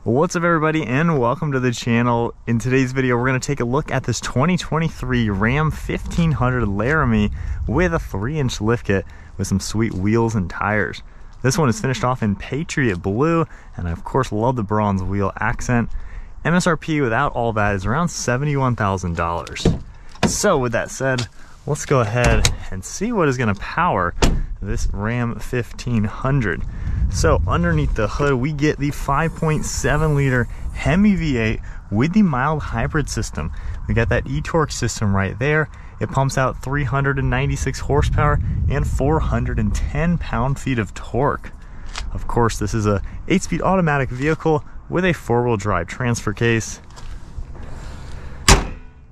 What's up everybody and welcome to the channel. In today's video we're going to take a look at this 2023 Ram 1500 Laramie with a 3-inch lift kit with some sweet wheels and tires. This one is finished off in Patriot Blue, and I of course love the bronze wheel accent. MSRP without all that is around $71,000. So with that said, let's go ahead and see what is going to power this Ram 1500. So underneath the hood we get the 5.7 liter Hemi V8 with the mild hybrid system. We got that e-torque system right there. It pumps out 396 horsepower and 410 pound-feet of torque. Of course, this is a 8-speed automatic vehicle with a 4-wheel drive transfer case.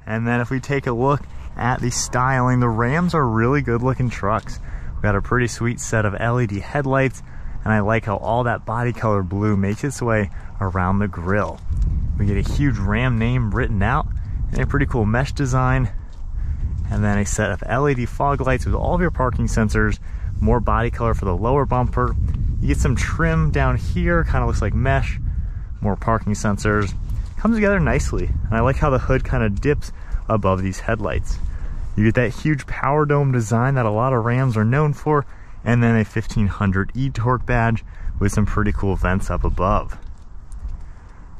And then if we take a look at the styling, the Rams are really good looking trucks. We got a pretty sweet set of LED headlights, and I like how all that body color blue makes its way around the grille. We get a huge Ram name written out and a pretty cool mesh design, and then a set of LED fog lights with all of your parking sensors, more body color for the lower bumper. You get some trim down here, kind of looks like mesh, more parking sensors. Comes together nicely, and I like how the hood kind of dips above these headlights. You get that huge power dome design that a lot of Rams are known for, and then a 1500 e-torque badge with some pretty cool vents up above.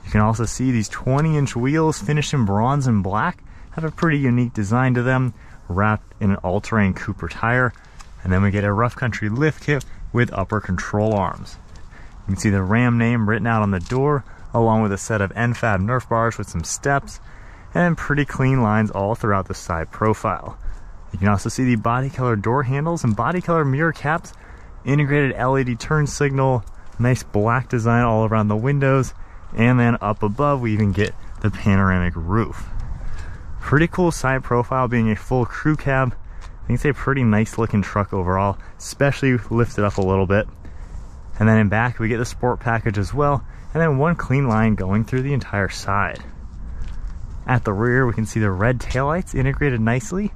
You can also see these 20-inch wheels finished in bronze and black have a pretty unique design to them, wrapped in an all-terrain Cooper tire. And then we get a rough country lift kit with upper control arms. You can see the Ram name written out on the door, along with a set of NFAB Nerf bars with some steps, and pretty clean lines all throughout the side profile. You can also see the body color door handles and body color mirror caps, integrated LED turn signal, nice black design all around the windows, and then up above we even get the panoramic roof. Pretty cool side profile being a full crew cab. I think it's a pretty nice looking truck overall, especially lifted up a little bit. And then in back we get the sport package as well, and then one clean line going through the entire side. At the rear we can see the red taillights integrated nicely,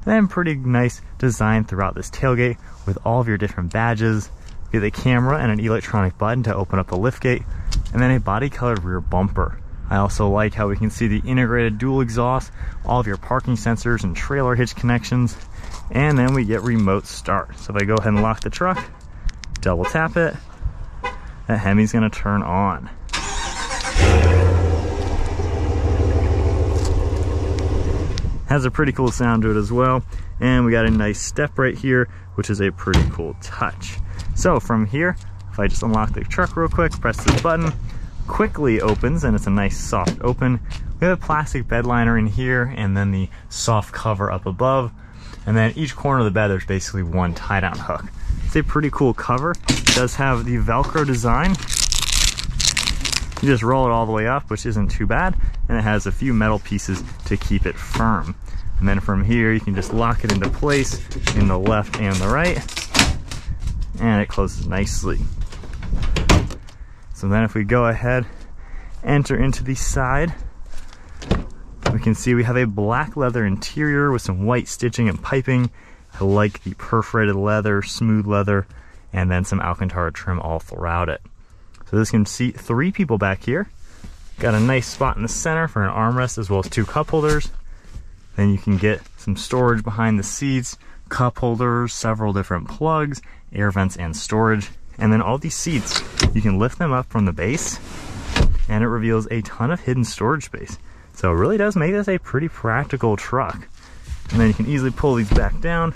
and then pretty nice design throughout this tailgate with all of your different badges. You get a camera and an electronic button to open up the liftgate, and then a body colored rear bumper. I also like how we can see the integrated dual exhaust, all of your parking sensors and trailer hitch connections, and then we get remote start. So if I go ahead and lock the truck, double tap it, that Hemi's gonna turn on. Has a pretty cool sound to it as well, and we got a nice step right here, which is a pretty cool touch. So from here, if I just unlock the truck real quick, press this button, quickly opens, and it's a nice soft open. We have a plastic bed liner in here, and then the soft cover up above, and then each corner of the bed there's basically one tie down hook. It's a pretty cool cover. It does have the Velcro design. You just roll it all the way up, which isn't too bad, and it has a few metal pieces to keep it firm. And then from here you can just lock it into place in the left and the right, and it closes nicely. So then if we go ahead, enter into the side, we can see we have a black leather interior with some white stitching and piping. I like the perforated leather, smooth leather, and then some alcantara trim all throughout it. So this can seat 3 people back here. Got a nice spot in the center for an armrest as well as 2 cup holders. Then you can get some storage behind the seats, cup holders, several different plugs, air vents, and storage. And then all these seats, you can lift them up from the base, and it reveals a ton of hidden storage space. So it really does make this a pretty practical truck. And then you can easily pull these back down.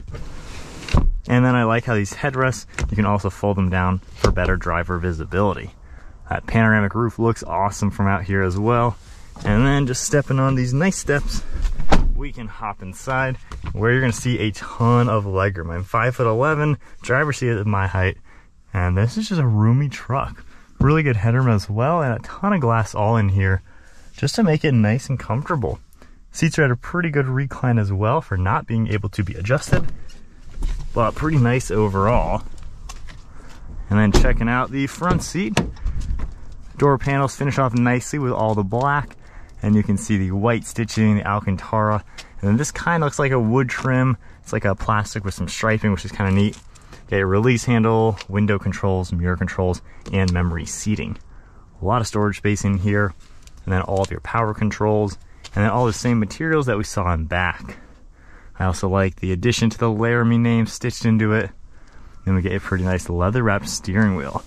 And then I like how these headrests, you can also fold them down for better driver visibility. That panoramic roof looks awesome from out here as well. And then just stepping on these nice steps, we can hop inside where you're gonna see a ton of legroom. I'm 5'11", driver's seat is my height, and this is just a roomy truck. Really good headroom as well, and a ton of glass all in here just to make it nice and comfortable. Seats are at a pretty good recline as well for not being able to be adjusted, but pretty nice overall. And then checking out the front seat, door panels finish off nicely with all the black, and you can see the white stitching, the alcantara, and then this kind of looks like a wood trim. It's like a plastic with some striping, which is kind of neat. Get a release handle, window controls, mirror controls, and memory seating. A lot of storage space in here, and then all of your power controls, and then all the same materials that we saw in back. I also like the addition to the Laramie name stitched into it. Then we get a pretty nice leather wrapped steering wheel.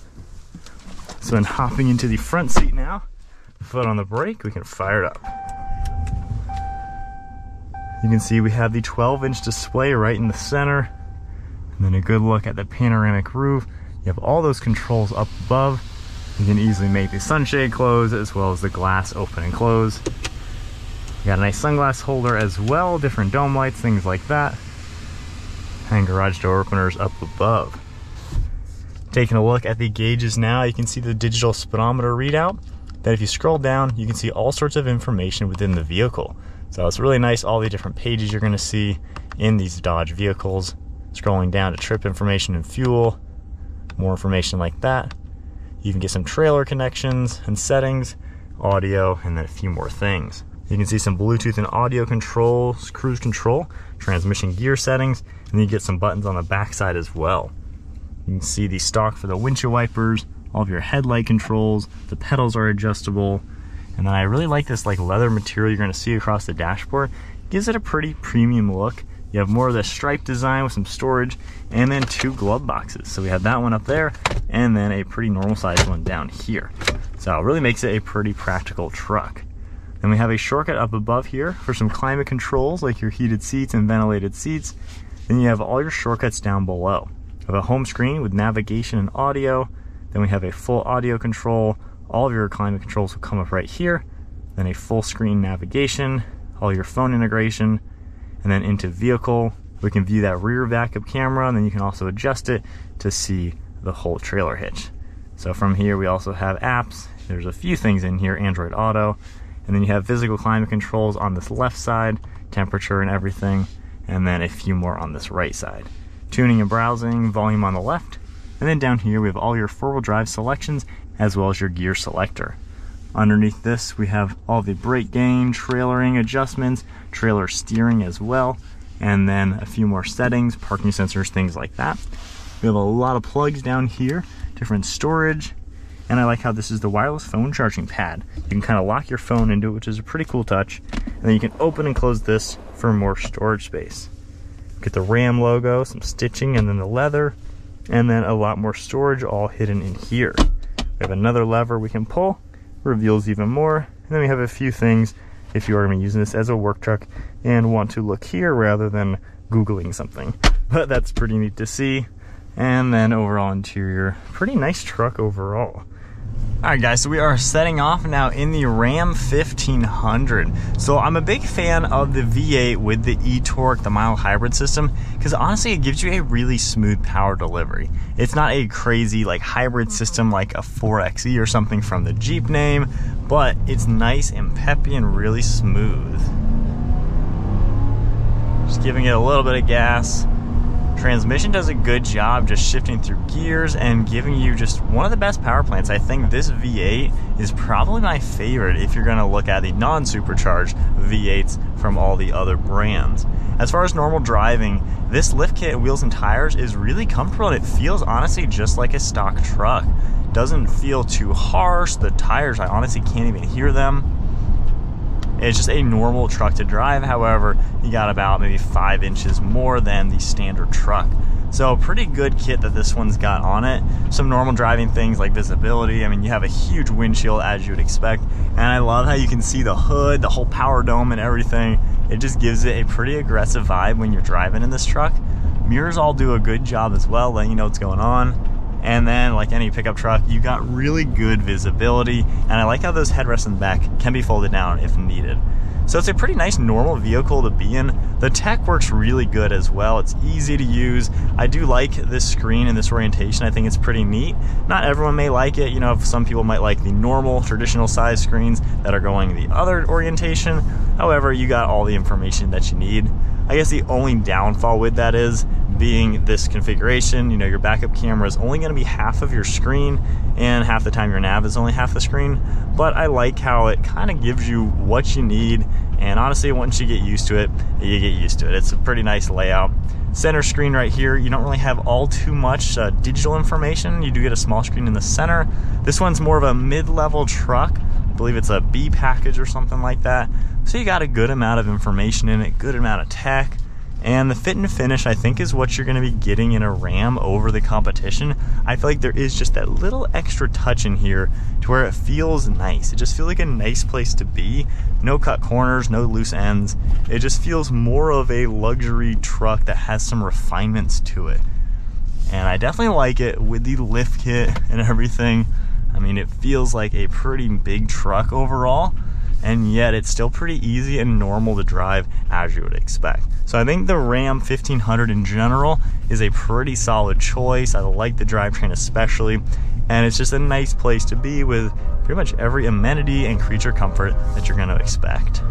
So then hopping into the front seat now, foot on the brake, we can fire it up. You can see we have the 12-inch display right in the center, and then a good look at the panoramic roof. You have all those controls up above. You can easily make the sunshade close as well as the glass open and close. You got a nice sunglass holder as well, different dome lights, things like that. And garage door openers up above. Taking a look at the gauges now, you can see the digital speedometer readout. Then if you scroll down, you can see all sorts of information within the vehicle. So it's really nice, all the different pages you're gonna see in these Dodge vehicles. Scrolling down to trip information and fuel, more information like that. You can get some trailer connections and settings, audio, and then a few more things. You can see some Bluetooth and audio controls, cruise control, transmission gear settings, and then you get some buttons on the back side as well. You can see the stock for the windshield wipers, all of your headlight controls, the pedals are adjustable, and then I really like this like leather material you're going to see across the dashboard. It gives it a pretty premium look. You have more of the stripe design with some storage, and then 2 glove boxes. So we have that one up there, and then a pretty normal sized one down here. So it really makes it a pretty practical truck. Then we have a shortcut up above here for some climate controls like your heated seats and ventilated seats. Then you have all your shortcuts down below. We have a home screen with navigation and audio. Then we have a full audio control. All of your climate controls will come up right here. Then a full screen navigation, all your phone integration, and then into vehicle. We can view that rear backup camera, and then you can also adjust it to see the whole trailer hitch. So from here we also have apps. There's a few things in here, Android Auto. And then you have physical climate controls on this left side, temperature and everything, and then a few more on this right side. Tuning and browsing, volume on the left, and then down here we have all your 4-wheel drive selections as well as your gear selector. Underneath this we have all the brake gain, trailering adjustments, trailer steering as well, and then a few more settings, parking sensors, things like that. We have a lot of plugs down here, different storage. And I like how this is the wireless phone charging pad. You can kind of lock your phone into it, which is a pretty cool touch. And then you can open and close this for more storage space. Get the Ram logo, some stitching, and then the leather, and then a lot more storage all hidden in here. We have another lever we can pull, reveals even more. And then we have a few things if you are going to be using this as a work truck and want to look here rather than Googling something. But that's pretty neat to see. And then overall interior, pretty nice truck overall. Alright guys, so we are setting off now in the Ram 1500. So I'm a big fan of the V8 with the e-torque, the mild hybrid system, because honestly it gives you a really smooth power delivery. It's not a crazy like hybrid system like a 4xe or something from the Jeep name, but it's nice and peppy and really smooth. Just giving it a little bit of gas. Transmission does a good job just shifting through gears and giving you just one of the best power plants. I think this V8 is probably my favorite if you're going to look at the non-supercharged V8s from all the other brands. As far as normal driving, this lift kit, wheels and tires is really comfortable, and it feels honestly just like a stock truck. Doesn't feel too harsh. The tires, I honestly can't even hear them. It's just a normal truck to drive. However, you got about maybe 5 inches more than the standard truck. So pretty good kit that this one's got on it. Some normal driving things like visibility. I mean, you have a huge windshield as you would expect. And I love how you can see the hood, the whole power dome and everything. It just gives it a pretty aggressive vibe when you're driving in this truck. Mirrors all do a good job as well, letting you know what's going on. And then, like any pickup truck, you got really good visibility, and I like how those headrests in the back can be folded down if needed. So it's a pretty nice normal vehicle to be in. The tech works really good as well. It's easy to use. I do like this screen and this orientation. I think it's pretty neat. Not everyone may like it. You know, some people might like the normal, traditional size screens that are going the other orientation. However, you got all the information that you need. I guess the only downfall with that is being this configuration. You know, your backup camera is only going to be half of your screen, and half the time your nav is only half the screen. But I like how it kind of gives you what you need, and honestly, once you get used to it, you get used to it. It's a pretty nice layout. Center screen right here, you don't really have all too much digital information. You do get a small screen in the center. This one's more of a mid-level truck. I believe it's a B package or something like that. So you got a good amount of information in it, good amount of tech. And the fit and finish, I think, is what you're going to be getting in a Ram over the competition. I feel like there is just that little extra touch in here to where it feels nice. It just feels like a nice place to be. No cut corners, no loose ends. It just feels more of a luxury truck that has some refinements to it. And I definitely like it with the lift kit and everything. I mean, it feels like a pretty big truck overall, and yet it's still pretty easy and normal to drive as you would expect. So I think the Ram 1500 in general is a pretty solid choice. I like the drivetrain especially, and it's just a nice place to be with pretty much every amenity and creature comfort that you're going to expect.